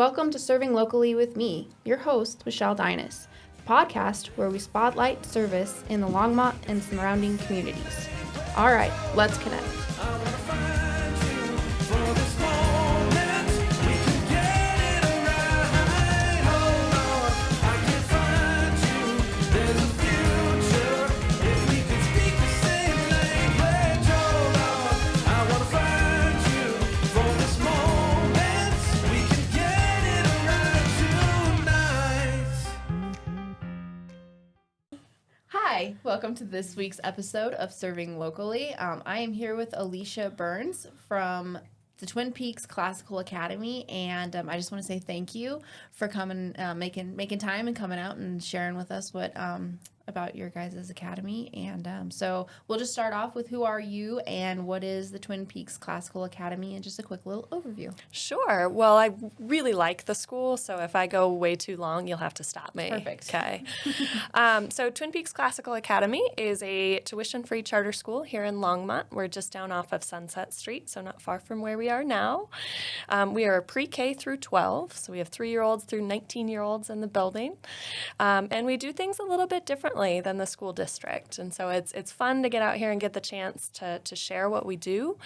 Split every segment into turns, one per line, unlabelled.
Welcome to Serving Locally with me, your host, Mrs.Deines.Serves, the podcast where we spotlight service in the Longmont and surrounding communities. All right, let's connect. Hi, welcome to this week's episode of Serving Locally. I am here with Alicia Burns from the Twin Peaks Classical Academy, and I just want to say thank you for coming, making time and coming out and sharing with us what about your guys' academy. And so we'll just start off with who are you and what is the Twin Peaks Classical Academy, and just a quick little overview.
Sure. Well, I really like the school, so if I go way too long, you'll have to stop me.
Perfect.
Okay. So Twin Peaks Classical Academy is a tuition-free charter school here in Longmont. We're just down off of Sunset Street, so not far from where we are now. We are pre-K through 12, so we have 3-year-olds through 19-year-olds in the building. And we do things a little bit differently than the school district. And so it's fun to get out here and get the chance to share what we do.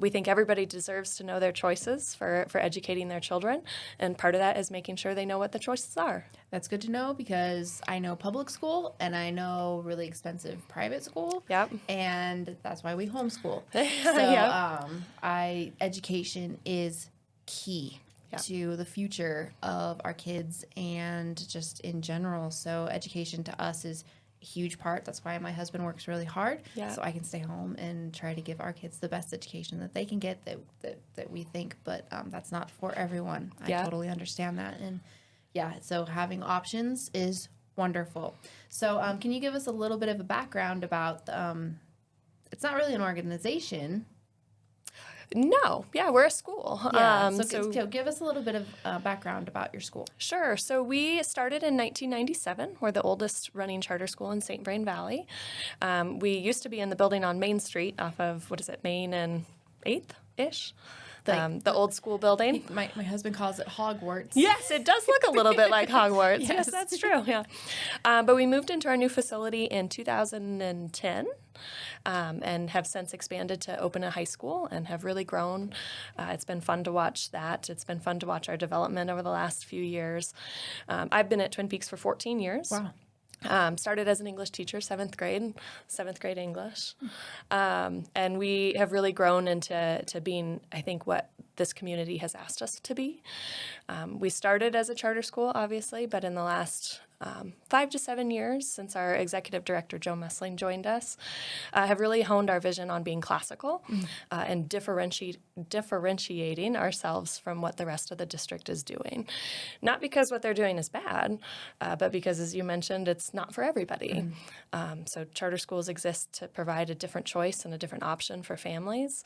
We think everybody deserves to know their choices for educating their children. And part of that is making sure they know what the choices are.
That's good to know, because I know public school and I know really expensive private school.
Yep.
And that's why we homeschool. Education is key.
Yep.
To the future of our kids and just in general. So education to us is a huge part. That's why my husband works really hard, so I can stay home and try to give our kids the best education that they can get that we think. But that's not for everyone. I totally understand that. And so having options is wonderful. So can you give us a little bit of a background about, it's not really an organization.
No, we're a school.
So give us a little bit of background about your school.
Sure. So we started in 1997. We're the oldest running charter school in St. Vrain Valley. We used to be in the building on Main Street off of, Main and 8th-ish? The old school building.
My husband calls it Hogwarts.
Yes, it does look a little bit like Hogwarts. Yes, that's true. Yeah. But we moved into our new facility in 2010. And have since expanded to open a high school and have really grown. It's been fun to watch that. It's been fun to watch our development over the last few years. I've been at Twin Peaks for 14 years.
Wow.
Started as an English teacher, 7th grade English. And we have really grown into being, I think, what this community has asked us to be. We started as a charter school, obviously, but in the last 5 to 7 years since our executive director, Joe Messling, joined us, have really honed our vision on being classical and differentiating ourselves from what the rest of the district is doing. Not because what they're doing is bad, but because, as you mentioned, it's not for everybody. So charter schools exist to provide a different choice and a different option for families.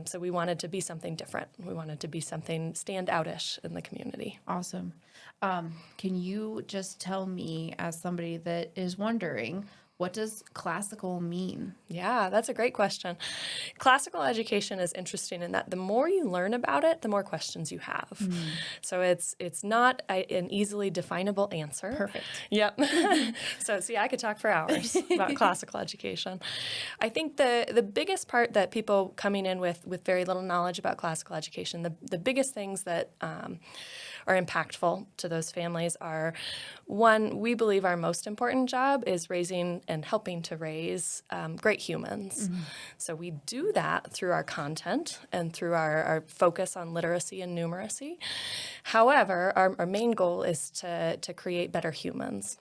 So we wanted to be something different. We wanted to be something stand-out-ish in the community.
Awesome. Can you just tell me, as somebody that is wondering, what does classical mean?
Yeah, that's a great question. Classical education is interesting in that the more you learn about it, the more questions you have. So it's not an easily definable answer.
Perfect.
Yep. So I could talk for hours about classical education. I think the biggest part that people coming in with very little knowledge about classical education, the biggest things that are impactful to those families are, one, we believe our most important job is raising and helping to raise great humans. So we do that through our content and through our focus on literacy and numeracy. However, our main goal is to create better humans.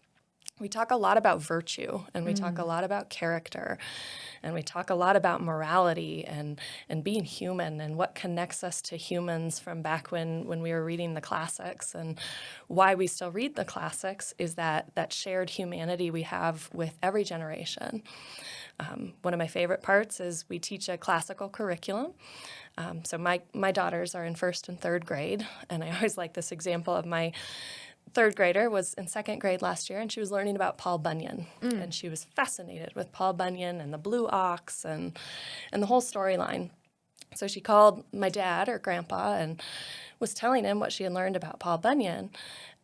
We talk a lot about virtue, and we talk a lot about character, and we talk a lot about morality and being human and what connects us to humans from back when we were reading the classics. And why we still read the classics is that shared humanity we have with every generation. One of my favorite parts is we teach a classical curriculum. So my daughters are in 1st and 3rd grade, and I always like this example of my 3rd grader was in 2nd grade last year, and she was learning about Paul Bunyan. And she was fascinated with Paul Bunyan and the blue ox and the whole storyline. So she called my dad or grandpa and was telling him what she had learned about Paul Bunyan.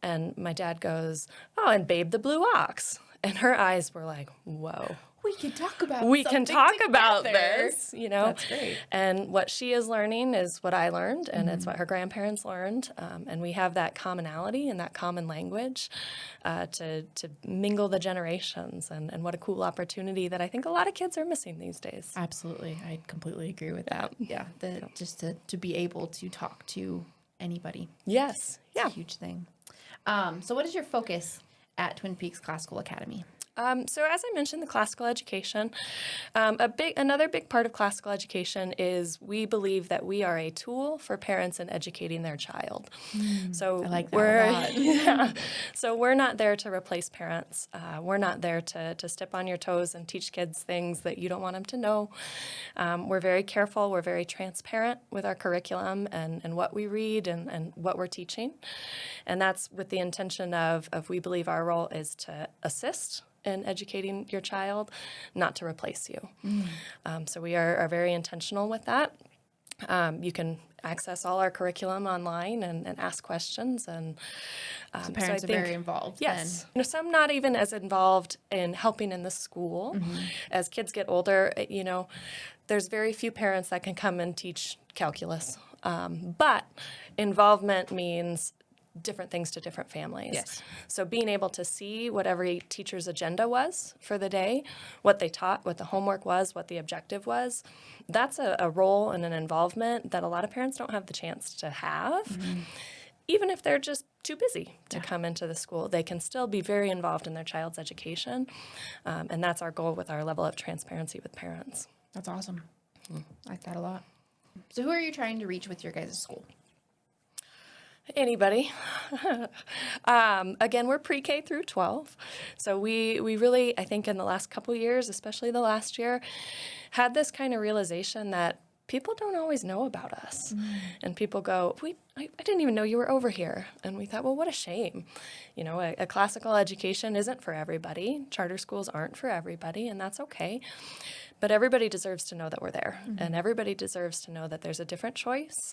And my dad goes, "Oh, and Babe the Blue Ox." And her eyes were like, whoa.
We can talk about
this, you know.
That's great.
And what she is learning is what I learned, and it's what her grandparents learned. And we have that commonality and that common language to mingle the generations. And what a cool opportunity that I think a lot of kids are missing these days.
Absolutely. I completely agree with that. Yeah. Just to be able to talk to anybody.
Yes.
It's a huge thing. So what is your focus at Twin Peaks Classical Academy?
So as I mentioned, the classical education, another big part of classical education is we believe that we are a tool for parents in educating their child. So
I like that a lot.
Yeah. So we're not there to replace parents. We're not there to step on your toes and teach kids things that you don't want them to know. We're very careful. We're very transparent with our curriculum and what we read and what we're teaching. And that's with the intention of we believe our role is to assist in educating your child, not to replace you. So we are very intentional with that. You can access all our curriculum online and ask questions. And
so parents are very involved.
Yes. You know, some not even as involved in helping in the school. As kids get older, you know, there's very few parents that can come and teach calculus. But involvement means different things to different families.
Yes.
So being able to see what every teacher's agenda was for the day, what they taught, what the homework was, what the objective was, that's a role and an involvement that a lot of parents don't have the chance to have. Even if they're just too busy to come into the school, they can still be very involved in their child's education. And that's our goal with our level of transparency with parents.
That's awesome. I like that a lot. So who are you trying to reach with your guys' school?
Anybody. Again, we're pre-K through 12. So we really, I think in the last couple of years, especially the last year, had this kind of realization that people don't always know about us. And people go, I didn't even know you were over here. And we thought, well, what a shame. You know, a classical education isn't for everybody. Charter schools aren't for everybody, and that's okay. But everybody deserves to know that we're there. And everybody deserves to know that there's a different choice,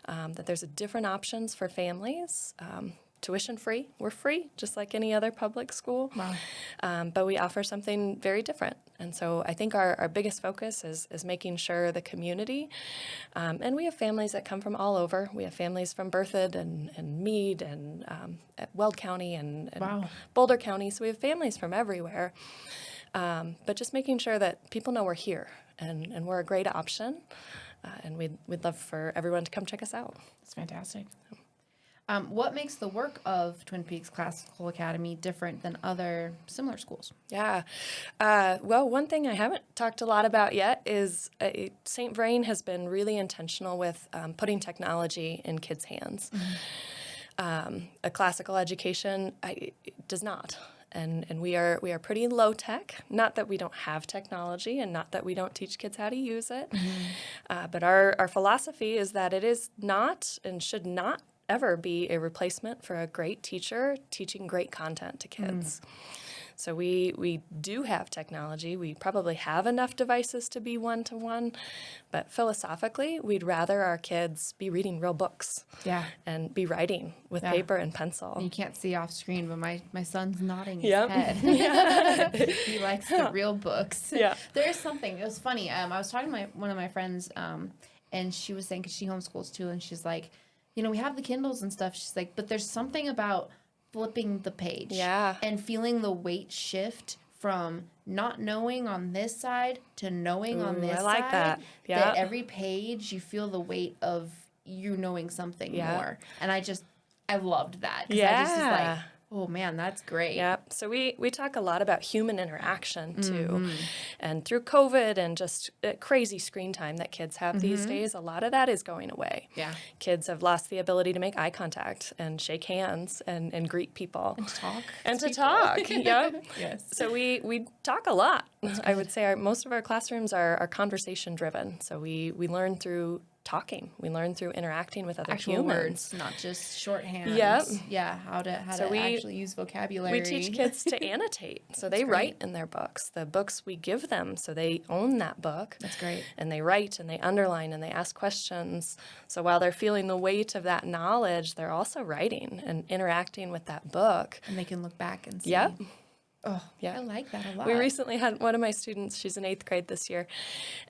that there's a different options for families. Tuition free. We're free, just like any other public school.
Wow.
But we offer something very different. And so I think our biggest focus is making sure the community, and we have families that come from all over. We have families from Berthoud and Meade and Weld County and
Wow.
Boulder County. So we have families from everywhere. But just making sure that people know we're here and we're a great option. And we'd love for everyone to come check us out.
That's fantastic. What makes the work of Twin Peaks Classical Academy different than other similar schools?
Yeah. Well, one thing I haven't talked a lot about yet is St. Vrain has been really intentional with putting technology in kids' hands. A classical education does not. And we are pretty low tech. Not that we don't have technology and not that we don't teach kids how to use it. But our philosophy is that it is not and should not ever be a replacement for a great teacher teaching great content to kids. So we do have technology. We probably have enough devices to be one-to-one, but philosophically, we'd rather our kids be reading real books and be writing with paper and pencil.
You can't see off screen, but my son's nodding his head. He likes the real books. There's something. It was funny. I was talking to one of my friends, and she was saying, because she homeschools too, and she's like, you know, we have the Kindles and stuff. She's like, but there's something about flipping the page and feeling the weight shift from not knowing on this side to knowing on this side.
I like that.
That every page you feel the weight of you knowing something more. And I loved that. I just was like, oh man, that's great.
So we talk a lot about human interaction too. And through COVID and just crazy screen time that kids have these days, a lot of that is going away. Kids have lost the ability to make eye contact and shake hands and greet people.
And to talk.
So we talk a lot. I would say most of our classrooms are conversation driven. So we learn through talking. We learn through interacting with other
Actual
humans.
words, not just shorthand.
Yep.
Yeah, how to actually use vocabulary.
We teach kids to annotate, so they write in their books. The books we give them, so they own that book.
That's great.
And they write and they underline and they ask questions. So while they're feeling the weight of that knowledge, they're also writing and interacting with that book.
And they can look back and see.
Yep.
Oh,
yeah.
I like that a lot.
We recently had one of my students, she's in 8th grade this year,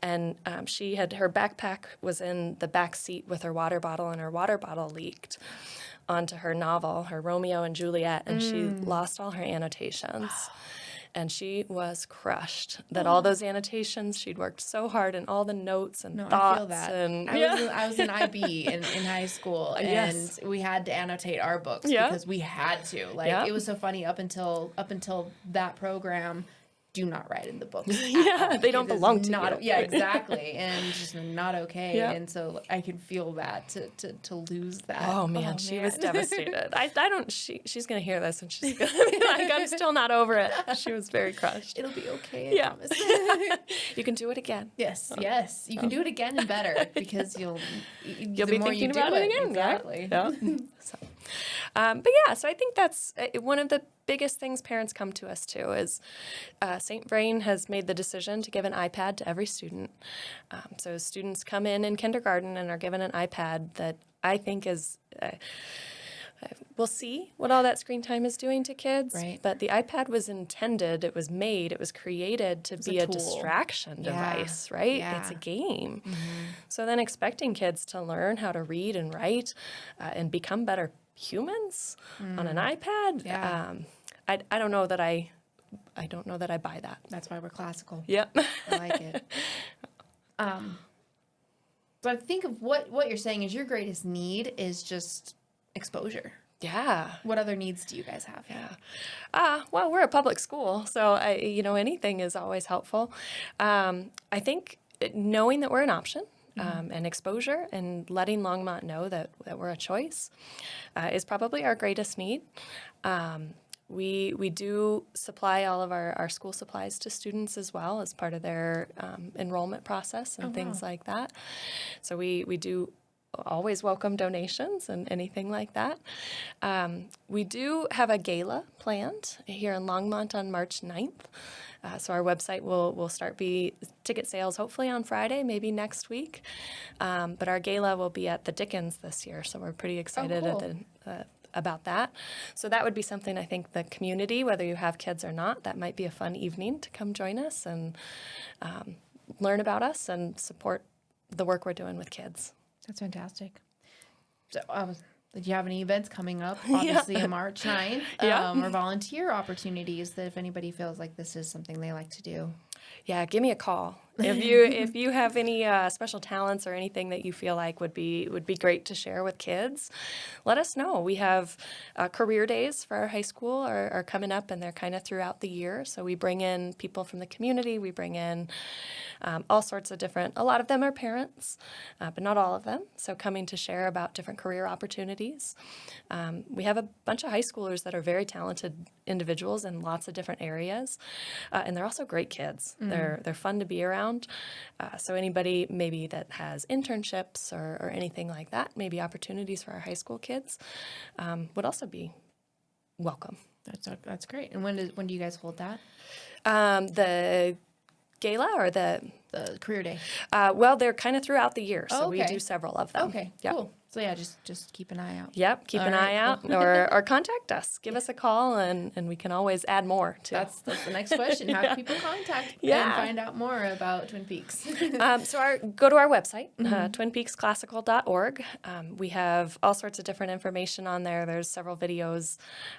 and she had her backpack was in the back seat with her water bottle, and her water bottle leaked onto her novel, her Romeo and Juliet, and she lost all her annotations. And she was crushed that all those annotations, she'd worked so hard, and all the notes and thoughts.
I feel that.
And,
I was in IB in high school, and we had to annotate our books because we had to. Like it was so funny up until that program. Do not write in the books.
They don't belong to you.
Yeah, exactly, and just not okay. And so I can feel that to lose that.
Oh man, she was devastated. I don't. She's gonna hear this and she's gonna be like, I'm still not over it. She was very crushed.
It'll be okay. I promise.
You can do it again.
Yes, you can do it again and better because you'll
be thinking about it again.
Exactly.
Yeah. So I think that's one of the biggest things parents come to us to is St. Vrain has made the decision to give an iPad to every student. So students come in kindergarten and are given an iPad that I think is we'll see what all that screen time is doing to kids.
Right.
But the iPad was intended, it was created to be a distraction device, right?
Yeah.
It's a game. So then expecting kids to learn how to read and write and become better humans on an iPad. I don't know that I buy that.
That's why we're classical.
Yep.
I like it. So I think of what you're saying is your greatest need is just exposure.
Yeah.
What other needs do you guys have?
Yeah. Well, we're a public school, so anything is always helpful. I think knowing that we're an option. And exposure and letting Longmont know that we're a choice is probably our greatest need. We do supply all of our school supplies to students as well as part of their enrollment process and things like that. So we do always welcome donations and anything like that. We do have a gala planned here in Longmont on March 9th. So our website will start ticket sales hopefully on Friday, maybe next week. But our gala will be at the Dickens this year, so we're pretty excited about that. So that would be something I think the community, whether you have kids or not, that might be a fun evening to come join us and learn about us and support the work we're doing with kids.
That's fantastic. So do you have any events coming up? Obviously on March 9th, or volunteer opportunities that if anybody feels like this is something they like to do.
Yeah, give me a call. If you have any special talents or anything that you feel like would be great to share with kids, let us know. We have career days for our high school are coming up, and they're kind of throughout the year. So we bring in people from the community. We bring in all sorts of a lot of them are parents, but not all of them. So coming to share about different career opportunities. We have a bunch of high schoolers that are very talented individuals in lots of different areas, and they're also great kids. They're fun to be around. So anybody maybe that has internships or anything like that, maybe opportunities for our high school kids, would also be welcome.
That's great. And when do you guys hold that?
The gala or the
career day?
Well, they're kind of throughout the year, so we do several of them.
Okay, cool. So yeah, just keep an eye out.
Yep, keep an eye out, or contact us. Give us a call, and we can always add more too.
That's the next question. How can people contact and find out more about Twin Peaks?
So go to our website, twinpeaksclassical.org. We have all sorts of different information on there. There's several videos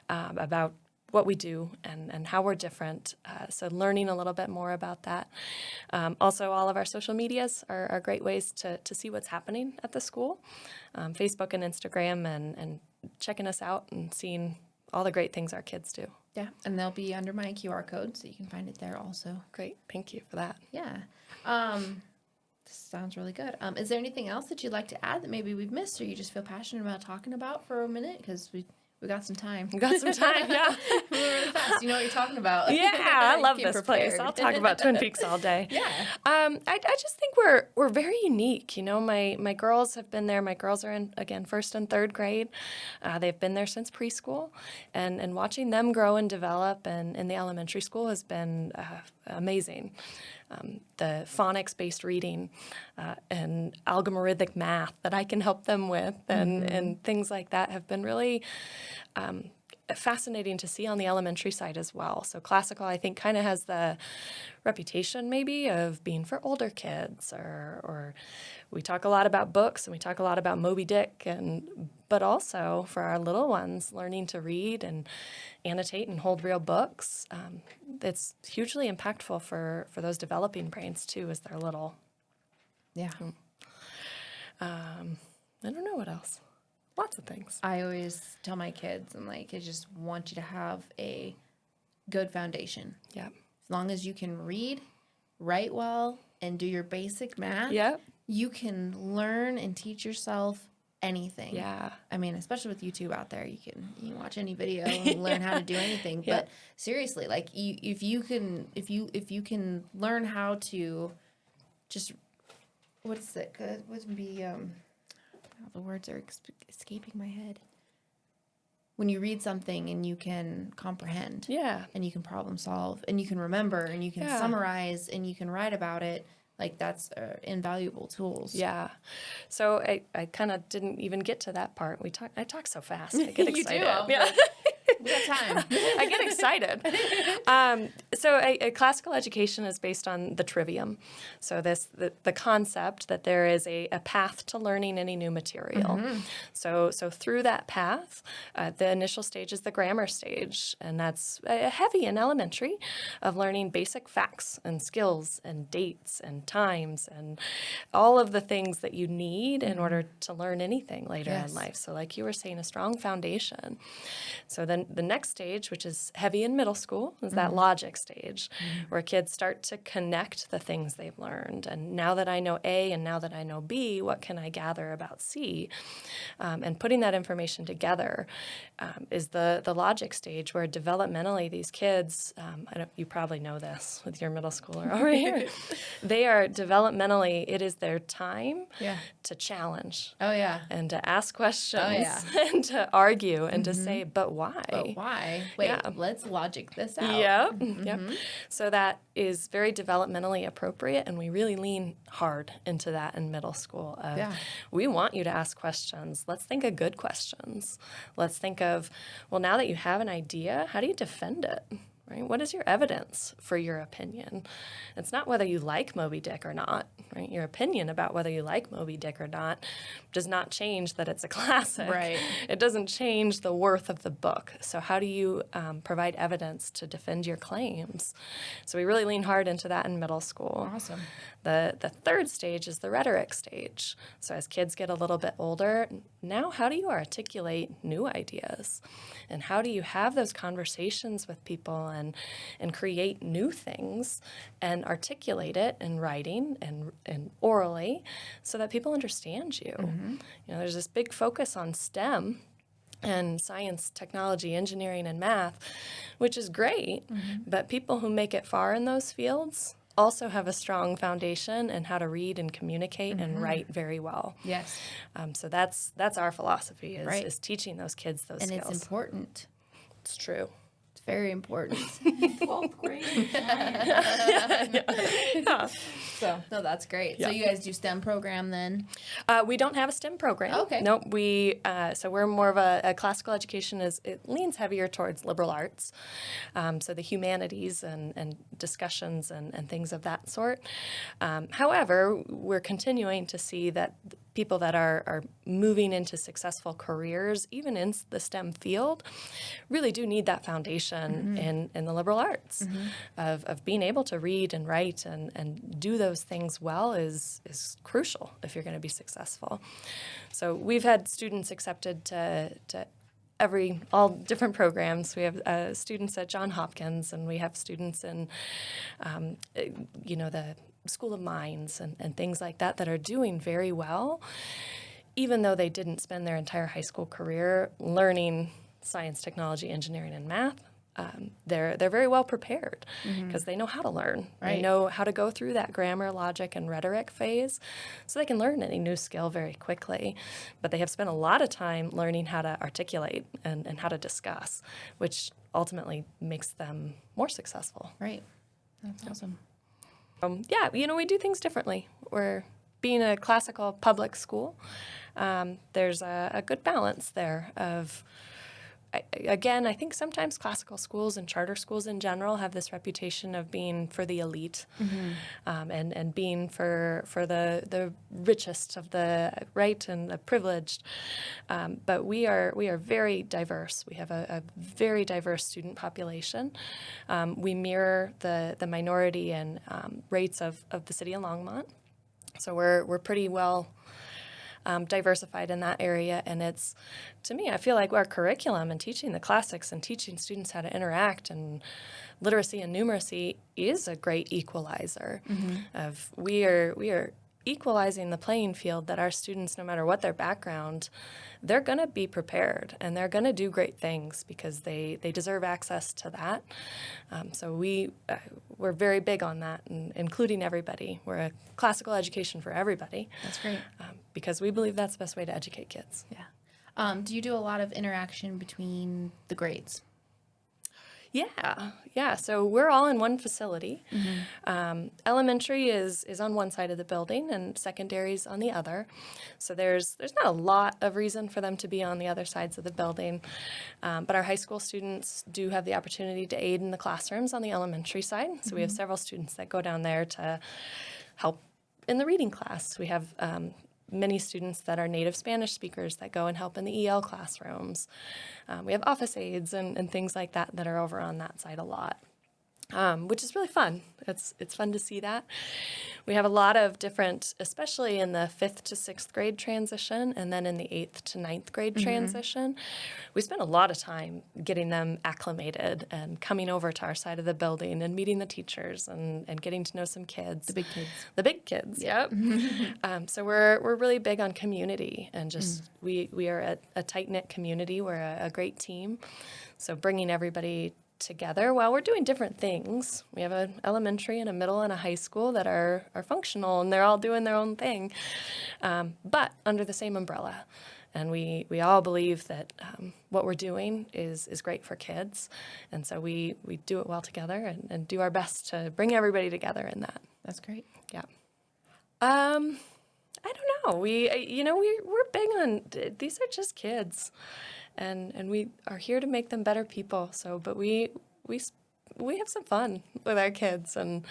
about what we do and how we're different. So learning a little bit more about that. Also, all of our social medias are great ways to see what's happening at the school. Facebook and Instagram and checking us out and seeing all the great things our kids do.
Yeah, and they'll be under my QR code, so you can find it there also.
Great, thank you for that.
Yeah. This sounds really good. Is there anything else that you'd like to add that maybe we've missed or you just feel passionate about talking about for a minute? Because We got some time.
We got some time, yeah.
Moving really fast. You know what you're talking about.
Yeah, I love
Get
this place.
prepared.
I'll talk about Twin Peaks all day.
Yeah.
I just think we're very unique. You know, my girls have been there. My girls are in, again, 1st and 3rd grade. They've been there since preschool. And watching them grow and develop and in the elementary school has been amazing. The phonics-based reading and algorithmic math that I can help them with and things like that have been really fascinating to see on the elementary side as well. So classical, I think, kind of has the reputation maybe of being for older kids, or we talk a lot about books and we talk a lot about Moby Dick, but also for our little ones, learning to read and annotate and hold real books. It's hugely impactful for those developing brains too as they're little.
Yeah.
I don't know what else. Lots of things.
I always tell my kids, I'm like, I just want you to have a good foundation.
Yeah.
As long as you can read, write well, and do your basic math,
Yep.
you can learn and teach yourself anything.
Yeah.
I mean, especially with YouTube out there, you can watch any video and learn how to do anything.
Yeah.
But seriously, like if you can learn how to just what's it? Would be the words are escaping my head. When you read something and you can comprehend,
Yeah.
and you can problem solve, and you can remember, and you can summarize, and you can write about it, like that's invaluable tools.
Yeah. So I kind of didn't even get to that part. I talk so fast. I get excited.
Yeah. We got time.
I get excited. So a classical education is based on the trivium. So the concept that there is a path to learning any new material.
Mm-hmm.
So through that path, the initial stage is the grammar stage, and that's heavy in elementary of learning basic facts and skills and dates and times and all of the things that you need in order to learn anything later in life. So like you were saying, a strong foundation. So then the next stage, which is heavy in middle school, is that logic stage, where kids start to connect the things they've learned. And now that I know A and now that I know B, what can I gather about C? And putting that information together is the logic stage, where developmentally these kids, you probably know this with your middle schooler over here, they are developmentally, it is their time to challenge.
Oh, yeah.
And to ask questions and to argue and to say, but why?
But why? Wait, let's logic this out.
Yep. Yep. So that is very developmentally appropriate, and we really lean hard into that in middle school. We want you to ask questions. Let's think of good questions. Let's think of, well, now that you have an idea, how do you defend it? Right? What is your evidence for your opinion? It's not whether you like Moby Dick or not, right? Your opinion about whether you like Moby Dick or not does not change that it's a classic.
Right.
It doesn't change the worth of the book. So how do you provide evidence to defend your claims? So we really lean hard into that in middle school.
Awesome.
The third stage is the rhetoric stage. So as kids get a little bit older, now how do you articulate new ideas? And how do you have those conversations with people and create new things and articulate it in writing and orally so that people understand you? You know, there's this big focus on STEM and science, technology, engineering, and math, which is great, but people who make it far in those fields also have a strong foundation in how to read and communicate and write very well.
Yes.
So that's our philosophy is teaching those kids those skills.
And it's important.
It's true.
It's very important.
12th grade.
So, no, that's great.
Yeah.
So you guys do STEM program then?
We don't have a STEM program.
Okay.
Nope. So we're more of a classical education. It leans heavier towards liberal arts, so the humanities and discussions and things of that sort. However, we're continuing to see that people that are moving into successful careers, even in the STEM field, really do need that foundation in the liberal arts of being able to read and write and do those things well is crucial if you're going to be successful. So we've had students accepted to all different programs. We have students at Johns Hopkins, and we have students in, the School of Mines and things like that are doing very well, even though they didn't spend their entire high school career learning science, technology, engineering, and math, they're very well prepared because they know how to learn.
Right.
They know how to go through that grammar, logic, and rhetoric phase, so they can learn any new skill very quickly. But they have spent a lot of time learning how to articulate and how to discuss, which ultimately makes them more successful.
Right. That's awesome.
Yeah, we do things differently. We're being a classical public school. There's a good balance there of, again, I think sometimes classical schools and charter schools in general have this reputation of being for the elite, and being for the richest of the right and the privileged. But we are very diverse. We have a very diverse student population. We mirror the minority and rates of the city of Longmont. So we're pretty well diversified in that area, and it's, to me, I feel like our curriculum and teaching the classics and teaching students how to interact and literacy and numeracy is a great equalizer. Of we are equalizing the playing field that our students, no matter what their background, they're going to be prepared and they're going to do great things because they deserve access to that. So we're very big on that, and including everybody. We're a classical education for everybody.
That's great.
Because we believe that's the best way to educate kids.
Yeah. Do you do a lot of interaction between the grades?
Yeah. So we're all in one facility. Elementary is on one side of the building, and secondary is on the other. So there's not a lot of reason for them to be on the other sides of the building. But our high school students do have the opportunity to aid in the classrooms on the elementary side. So we have several students that go down there to help in the reading class. We have many students that are native Spanish speakers that go and help in the EL classrooms. We have office aides and things like that are over on that side a lot, which is really fun. It's fun to see that. We have a lot of different, especially in the 5th to 6th grade transition, and then in the 8th to 9th grade transition. We spend a lot of time getting them acclimated and coming over to our side of the building and meeting the teachers and getting to know some kids.
The big kids.
The big kids, yep. So we're really big on community, and just we are a tight-knit community. We're a great team. So bringing everybody together while we're doing different things. We have an elementary and a middle and a high school that are functional, and they're all doing their own thing, but under the same umbrella. And we all believe that what we're doing is great for kids, and so we do it well together and do our best to bring everybody together in that.
That's great.
Yeah. I don't know. We're big on, these are just kids, and we are here to make them better people. So, but we have some fun with our kids, and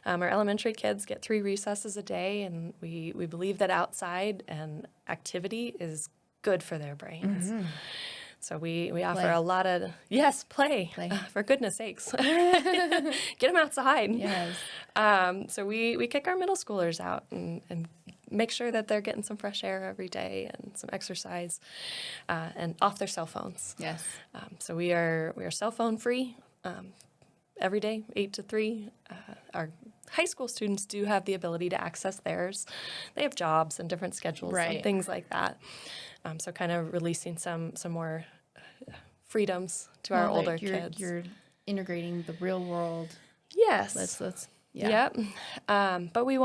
our elementary kids get 3 recesses a day, and we believe that outside and activity is good for their brains. So we offer a lot of, play. For goodness sakes. Get them outside.
Yes.
So we kick our middle schoolers out and make sure that they're getting some fresh air every day and some exercise, and off their cell phones.
Yes.
So we are cell phone free every day, 8 to 3. Our high school students do have the ability to access theirs. They have jobs and different schedules and things like that. So kind of releasing some more freedoms to our older kids.
You're integrating the real world.
Yes.
Let's yeah.
Yep. But we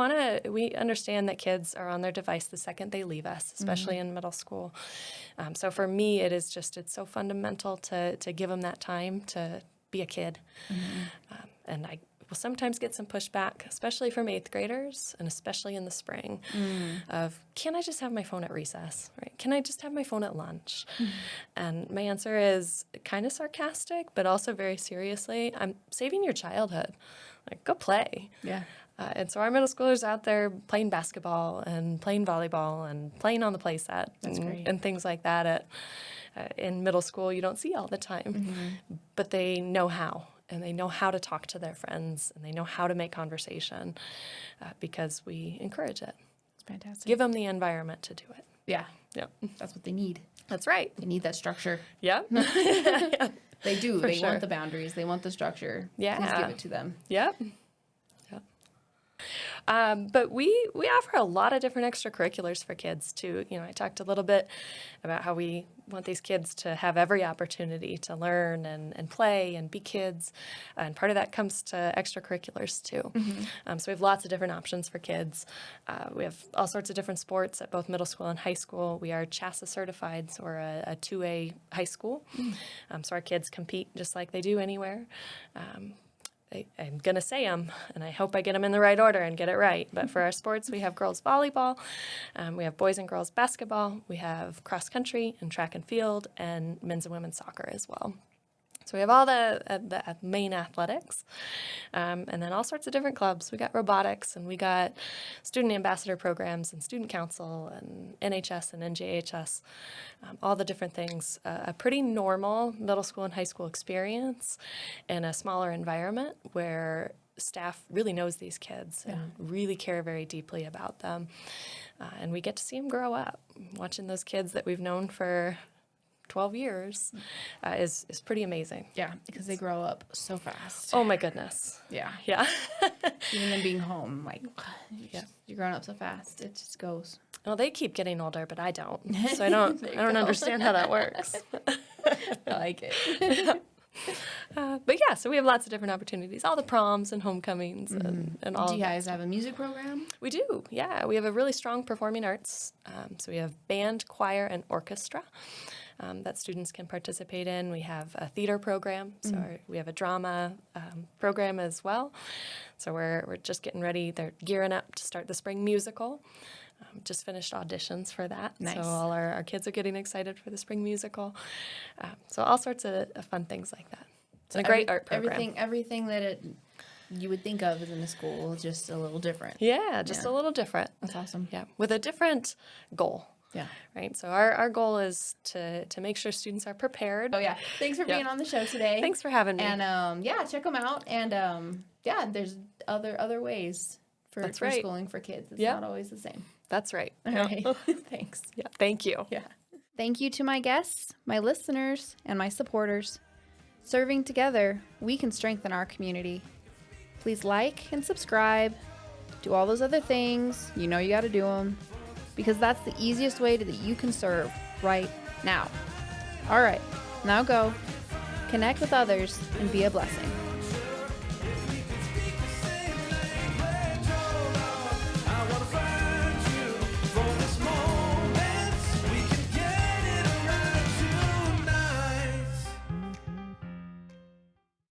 understand that kids are on their device the second they leave us, especially in middle school. So for me, it's so fundamental to give them that time to be a kid. And I will sometimes get some pushback, especially from 8th graders, and especially in the spring, of, can I just have my phone at recess? Right? Can I just have my phone at lunch? And my answer is kind of sarcastic, but also very seriously, I'm saving your childhood. Like, go play.
Yeah.
And so our middle schoolers out there playing basketball and playing volleyball and playing on the play set and things like that. In middle school, you don't see all the time, but they know how. And they know how to talk to their friends, and they know how to make conversation, because we encourage it.
It's fantastic.
Give them the environment to do it.
Yeah.
Yep.
That's what they need.
That's right.
They need that structure.
Yep.
They do. They
sure.
want the boundaries. They want the structure.
Yeah.
Please give it to them.
Yep. But we offer a lot of different extracurriculars for kids too. I talked a little bit about how we want these kids to have every opportunity to learn and play and be kids. And part of that comes to extracurriculars too. So we have lots of different options for kids. We have all sorts of different sports at both middle school and high school. We are CHASA certified, so we're a 2A high school. So our kids compete just like they do anywhere. I'm going to say them, and I hope I get them in the right order and get it right. But for our sports, we have girls volleyball, we have boys and girls basketball, we have cross country and track and field, and men's and women's soccer as well. So we have all the main athletics, and then all sorts of different clubs. We got robotics, and we got student ambassador programs, and student council, and NHS and NJHS, all the different things. A pretty normal middle school and high school experience in a smaller environment where staff really knows these kids and really care very deeply about them. And we get to see them grow up. Watching those kids that we've known for 12 years is pretty amazing.
Yeah, because they grow up so fast.
Oh my goodness.
Yeah. Even them being home, like, you're growing up so fast. It just goes.
Well, they keep getting older, but I don't. So I don't understand how that works.
I like it.
But yeah, so we have lots of different opportunities, all the proms and homecomings and all.
Do you guys have a music program?
We do, yeah. We have a really strong performing arts. So we have band, choir, and orchestra that students can participate in. We have a theater program, so we have a drama program as well. So we're just getting ready. They're gearing up to start the spring musical. Just finished auditions for that.
Nice.
So all our kids are getting excited for the spring musical. So all sorts of fun things like that. It's a great art program.
Everything that you would think of as in a school is just a little different.
Yeah, just a little different.
That's awesome.
Yeah, with a different goal.
Yeah.
Right. So our goal is to make sure students are prepared.
Oh, yeah. Thanks for being on the show today.
Thanks for having me.
And, check them out. And, there's other ways for schooling for kids. It's not always the same.
That's right.
All right. Thanks.
Yeah. Thank you.
Yeah. Thank you to my guests, my listeners, and my supporters. Serving together, we can strengthen our community. Please like and subscribe. Do all those other things. You know you got to do them. Because that's the easiest way that you can serve right now. All right. Now go. Connect with others and be a blessing.